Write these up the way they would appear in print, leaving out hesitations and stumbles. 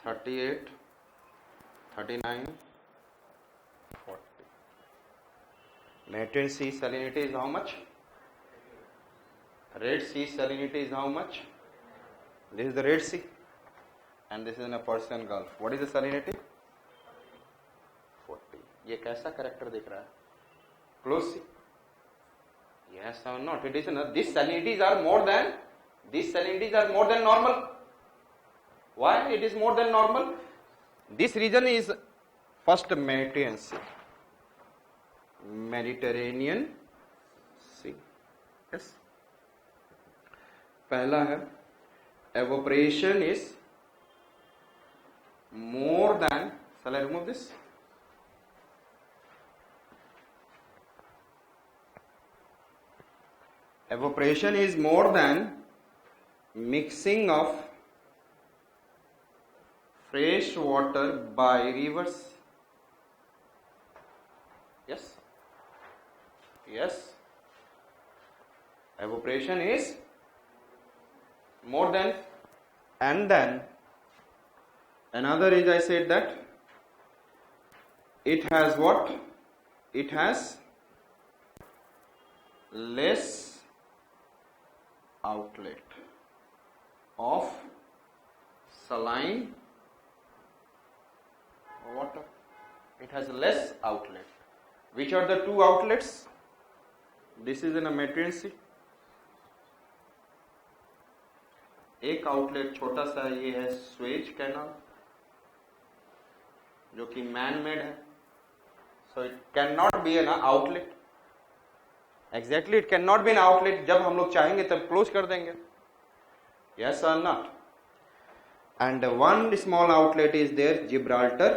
38, 39, 40. Matrix C salinity is how much? Red Sea salinity is how much? This is the Red Sea and this is in a Persian Gulf. What is the salinity? 40. ये कैसा character दिख रहा है? Close sea. Yes or not? It is not. These salinities are more than normal. Why it is more than normal? This region is first Mediterranean Sea. Mediterranean Sea. Yes. पहला है evaporation is more than, shall I remove this? Evaporation is more than mixing of fresh water by rivers. Yes. Yes. Evaporation is more than, and then another is, I said that it has what? It has less outlet of saline water. It has less outlet. Which are the two outlets? This is in a Mediterranean Sea. एक outlet छोटा सा ये है Suez canal जो कि man made है, so it can not be an outlet. Exactly it can not be an outlet. जब हम लोग चाहेंगे तब क्लोज कर देंगे. यस और not. And one small outlet is there, Gibraltar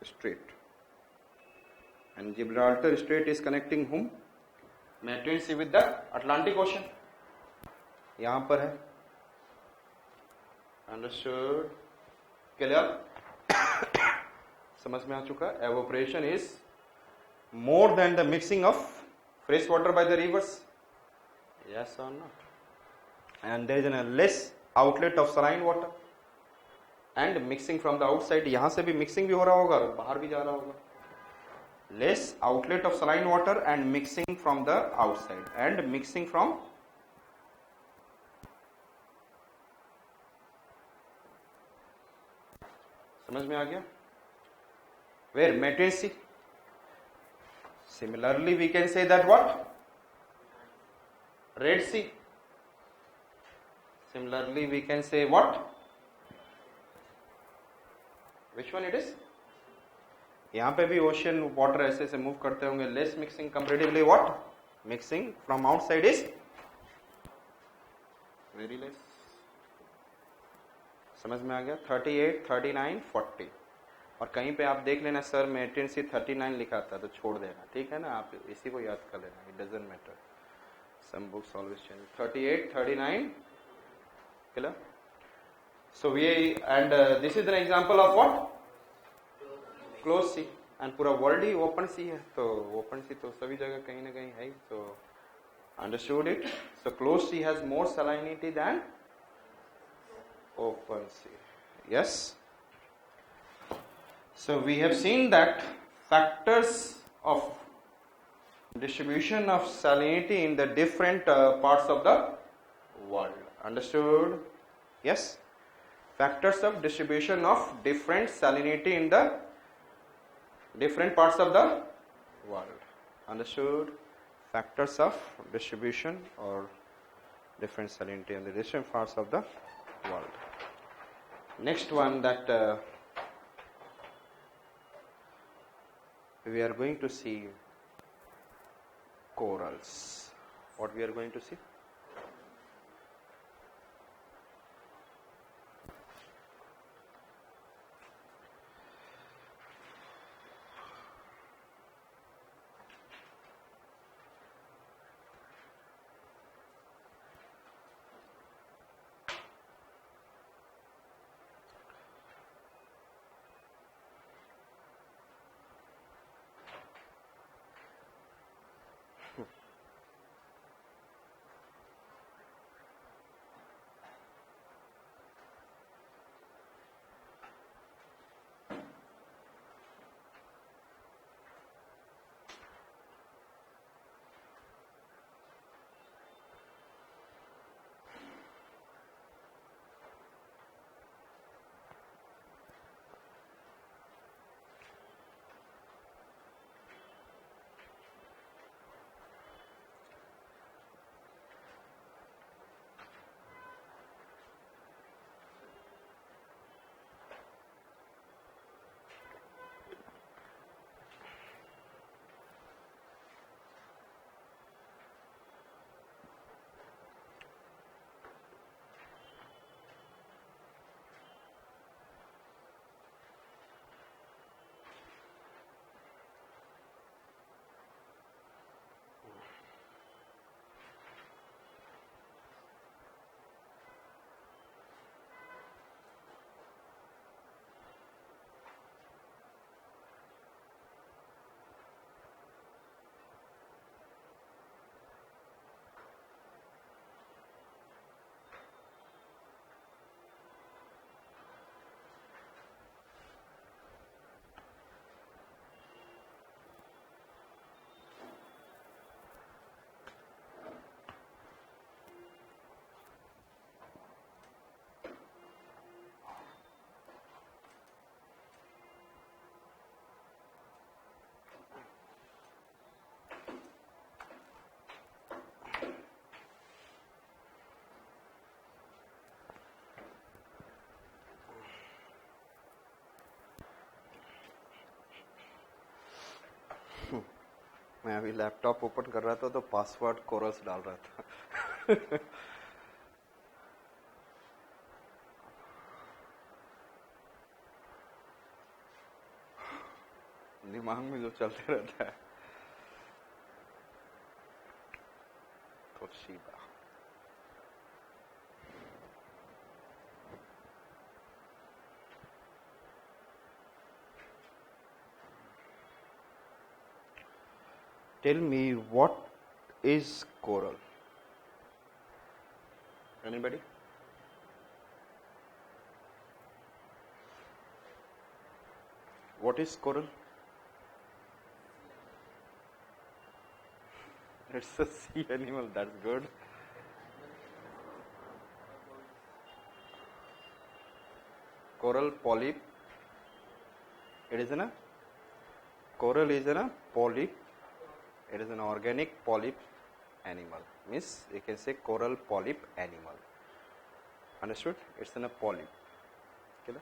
strait. And Gibraltar strait is connecting whom? Mediterranean Sea with the Atlantic Ocean. यहां पर है. Understood? Clear? समझ में आ चुका? Evaporation is more than the mixing of fresh water by the rivers. Yes or not? And there is a less outlet of saline water. And mixing from the outside. यहां से भी mixing भी हो रहा होगा, बाहर भी जा रहा होगा. Less outlet of saline water and mixing from the outside, and mixing from समझ में आ गया? Where? Mediterranean Sea. Similarly we can say that what? Red Sea. Similarly we can say what? Which one it is? यहाँ पे भी ocean water ऐसे से move करते होंगे. Less mixing comparatively what? Mixing from outside is very less. समझ में आ गया? 38, 39, 40. और कहीं पे आप देख लेना सर मेडिटेरेनियन सी 39 लिखा था तो छोड़ देना. ठीक है ना? आप इसी को याद कर लेना. It doesn't matter. Some books always change. 38, 39. Clear? So we and this is an example of what? Close sea. And पूरा वर्ल्ड ही ओपन सी है, तो ओपन सी तो सभी जगह कहीं ना कहीं है ही. So understood it. So close sea has more salinity than open sea. Yes. So we have seen that factors of distribution of salinity in the different parts of the world. Understood? Yes. Factors of distribution of different salinity in the different parts of the world. Understood? Factors of distribution or different salinity in the different parts of the world. Next one that we are going to see corals. What we are going to see? मैं अभी laptop open कर रहा था तो password corals डाल रहा था दिमाग में जो चलते रहता है तो सीधा Tell me what is coral? Anybody? What is coral? It's a sea animal, that's good. Coral polyp. It is a coral is a polyp. It is an organic polyp animal. Means you can say coral polyp animal. Understood? It's a polyp. Okay.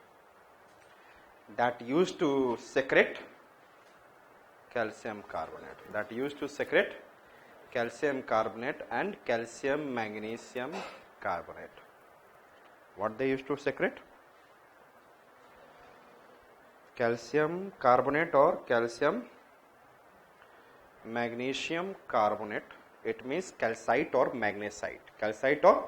That used to secrete calcium carbonate. That used to secrete calcium carbonate and calcium magnesium carbonate. What they used to secrete? Calcium carbonate or calcium magnesium carbonate. It means calcite or magnesite. Calcite or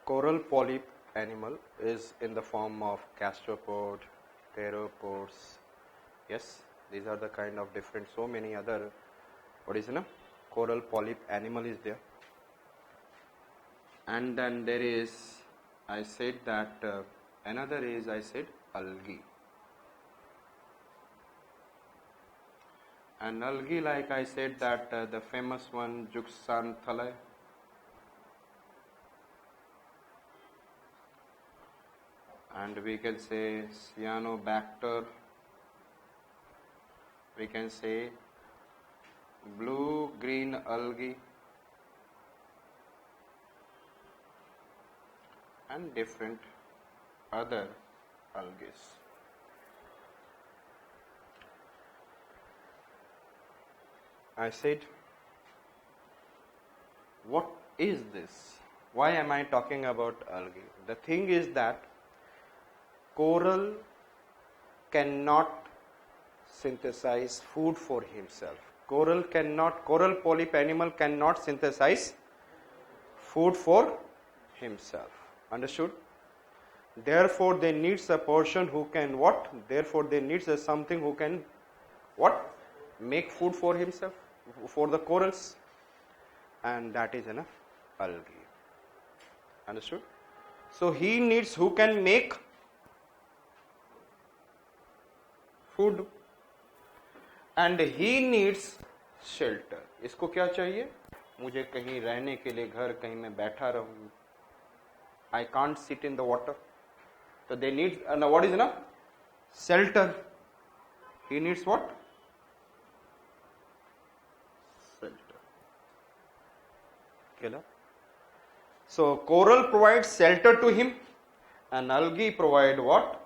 coral polyp animal is in the form of gastropod, theropods. Yes, these are the kind of different, so many other, what is coral polyp animal is there. And then there is, I said that another is, I said algae. And algae, like I said that the famous one Zooxanthellae, and we can say cyanobacter, we can say blue green algae, and different other algae. I said, what is this? Why am I talking about algae? The thing is that coral cannot synthesize food for himself. Coral polyp animal cannot synthesize food for himself. Understood? Therefore, they needs a person who can what? Therefore, they needs a something who can what? Make food for himself, for the corals, and that is enough algae. Understood? So he needs who can make food and he needs shelter. इसको क्या चाहिए? मुझे कहीं रहने के लिए घर, कहीं मैं बैठा रहूं. I can't sit in the water. So they need what is enough? Shelter. He needs what? Shelter. Okay, so coral provides shelter to him and algae provide what?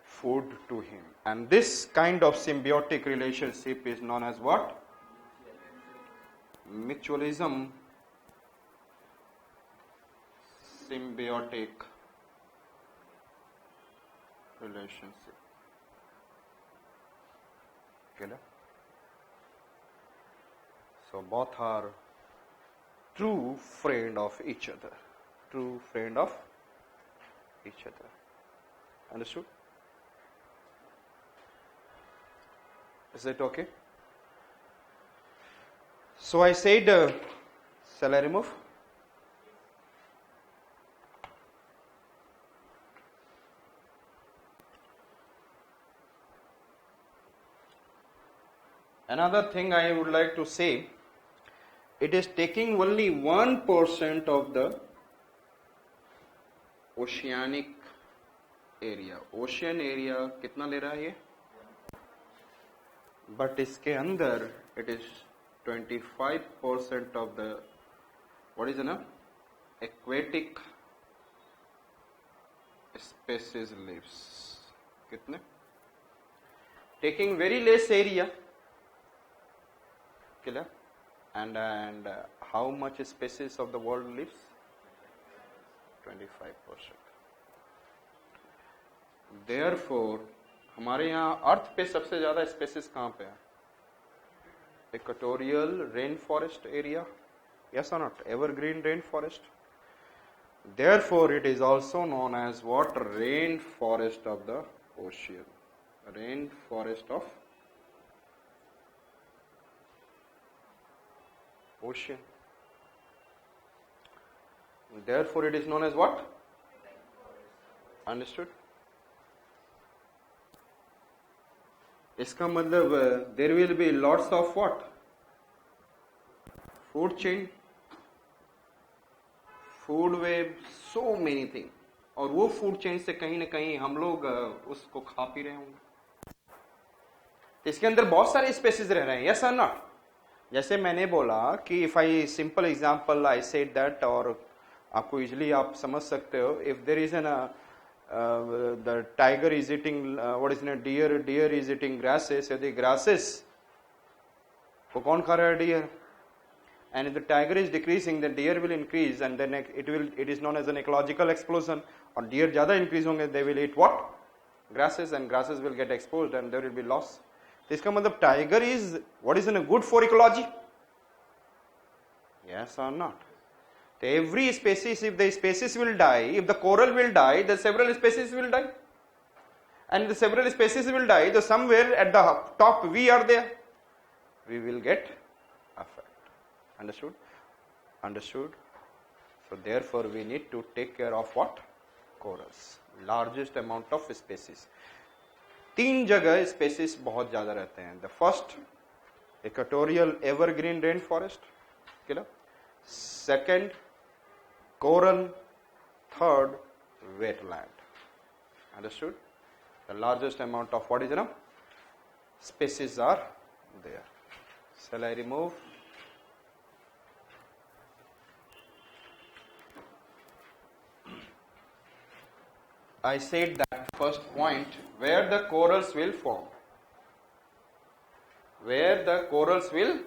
Food to him. And this kind of symbiotic relationship is known as what? Mutualism. Symbiotic relationship. Okay. So both are true friend of each other. True friend of each other. Understood? Is it okay? So I said, shall I remove? Another thing I would like to say, it is taking only 1% of the oceanic area. Ocean area कितना ले रहा है ये? But इसके अंदर it is 25% of the, what is it, aquatic species lives. कितने? Taking very less area. Clear? And how much species of the world lives? 25%. Therefore, हमारे यहाँ अर्थ पे सबसे ज्यादा स्पेसिस कहाँ पे है? Equatorial rain forest area, yes or not? Evergreen rain forest. Therefore, it is also known as what? Rain forest of the ocean. Rain forest of ocean. Therefore, it is known as what? Understood? इसका मतलब there will be lots of what? Food chain, food web, so many things. और वो food chain से कहीं ना कहीं हम लोग उसको खा पी रहे होंगे. तो इसके अंदर बहुत सारे स्पेसीज रह रहे हैं. यस और नॉट? जैसे मैंने बोला कि if I simple example I said that, और आपको इजिली आप समझ सकते हो, if there is an the tiger is eating what is it, deer is eating grasses. यदि grasses वो कौन खा रहा है? deer. And if the tiger is decreasing, then deer will increase, and then it is known as an ecological explosion. और deer ज़्यादा increase होंगे, they will eat what? grasses, and grasses will get exposed and there will be loss. तो इसका मतलब tiger is what is in a good for ecology? Yes or not? Every species, if the species will die, if the coral will die, the several species will die. And if the several species will die, then somewhere at the top we are there. We will get affected. Understood? Understood? So therefore we need to take care of what? Corals. Largest amount of species. 3 जगह species बहुत ज़्यादा रहते हैं. The first, equatorial evergreen rainforest. Clear? Second, coral. Third, wetland. Understood? The largest amount of what is species are there. Shall I remove? I said that first point, where the corals will form. Where the corals will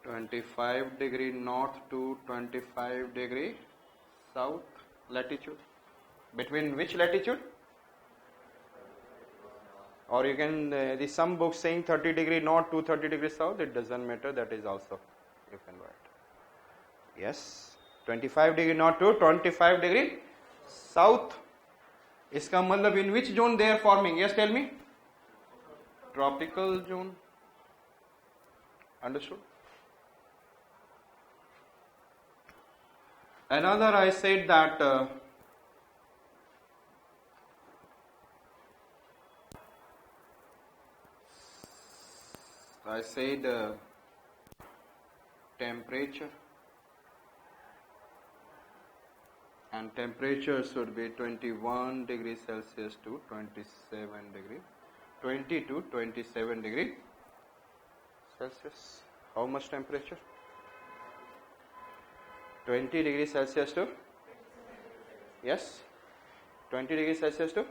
(25° north to 25° south latitude. Between which latitude? Or you can, the some books saying 30° north to 30° south, it doesn't matter, that is also you can write. Yes, 25° north to 25° south. इसका मतलब in which zone they are forming? Yes, tell me. Tropical zone. Understood? Another, I said that I said temperature, and temperature should be 21° Celsius to 27°, 20 to 27° Celsius. How much temperature? 20° Celsius to? Yes, 20° Celsius to?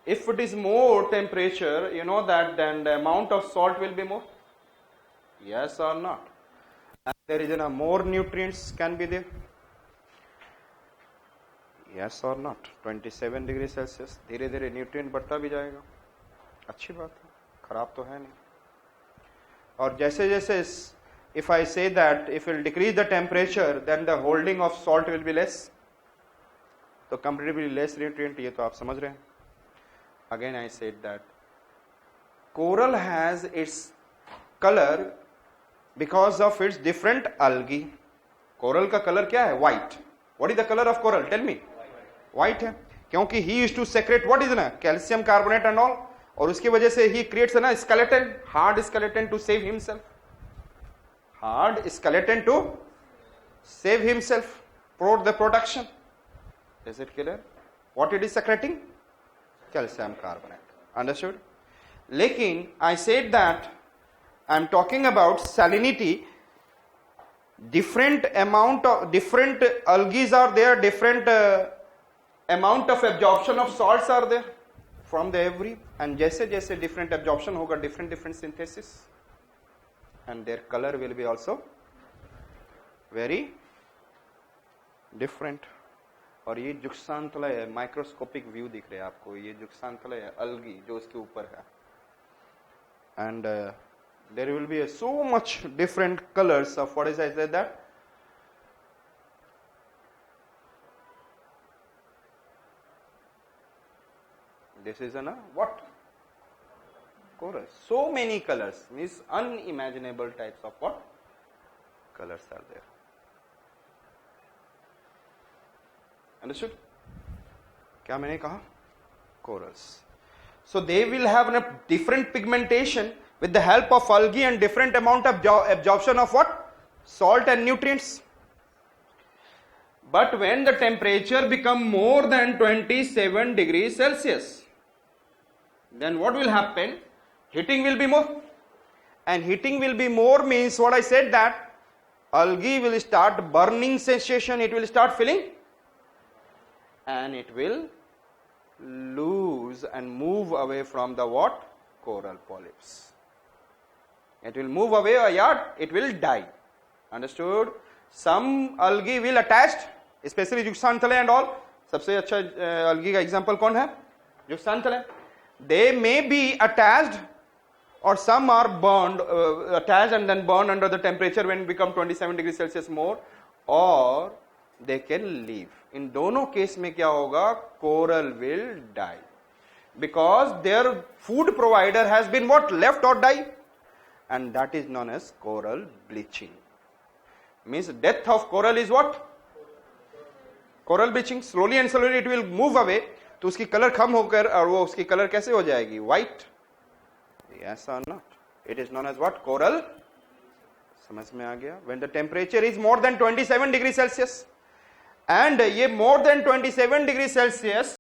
If it is more temperature, you know that then the amount of salt will be more. Yes or not? And there is more nutrients can be there. Yes or not? 27° Celsius. धीरे धीरे nutrient बढ़ता भी जाएगा. अच्छी बात है, खराब तो है नहीं. और जैसे जैसे if I say that if we'll decrease the temperature, then the holding of salt will be less. So comparatively less nutrient, ये तो आप समझ रहे हैं. Again I said that coral has its color because of its different algae. Coral का color क्या है? White. What is the color of coral? Tell me. White है. क्योंकि he used to secrete what is ना calcium carbonate and all, और उसकी वजह से he creates ना skeleton, hard skeleton to save himself. Hard skeleton to save himself for the production. Is it clear? What it is secreting? Calcium carbonate. Understood? लेकिन I said that I am talking about salinity. Different amount of different algae are there. Different amount of absorption of salts are there from the every. And जैसे जैसे different absorption होगा, different synthesis, and their color will be also very different. और ये जुक्सांतलय है, microscopic view दिख रहा है आपको, ये जुक्सांतलय है अलगी जो उसके ऊपर है. And there will be so much different colors of what is I said that this is a what? Coral. So many colors, means unimaginable types of what? Colors are there. Understood? क्या मैंने कहा? Corals. So they will have a different pigmentation with the help of algae and different amount of absorption of what? Salt and nutrients. But when the temperature become more than 27 degrees Celsius, then what will happen? Heating will be more. And heating will be more means what I said that algae will start burning sensation, it will start feeling, and it will lose and move away from the what? Coral polyps. It will move away or it will die. Understood? Some algae will attached, especially जुक्सांतलय and all. सबसे अच्छा algae का example कौन है? जुक्सांतलय. They may be attached, or some are burned, attached and then burned under the temperature when it become 27 degrees Celsius more, or they can leave. In दोनों case में क्या होगा? Coral will die because their food provider has been what? Left or die, and that is known as coral bleaching. Means death of coral is what? Coral bleaching. Slowly and slowly it will move away. तो उसकी colour कम होकर और वो उसकी colour कैसे हो जाएगी? White. Yes or not? It is known as what? Coral. समझ में आ गया? When the temperature is more than 27 degrees Celsius, and ये more than 27 degrees Celsius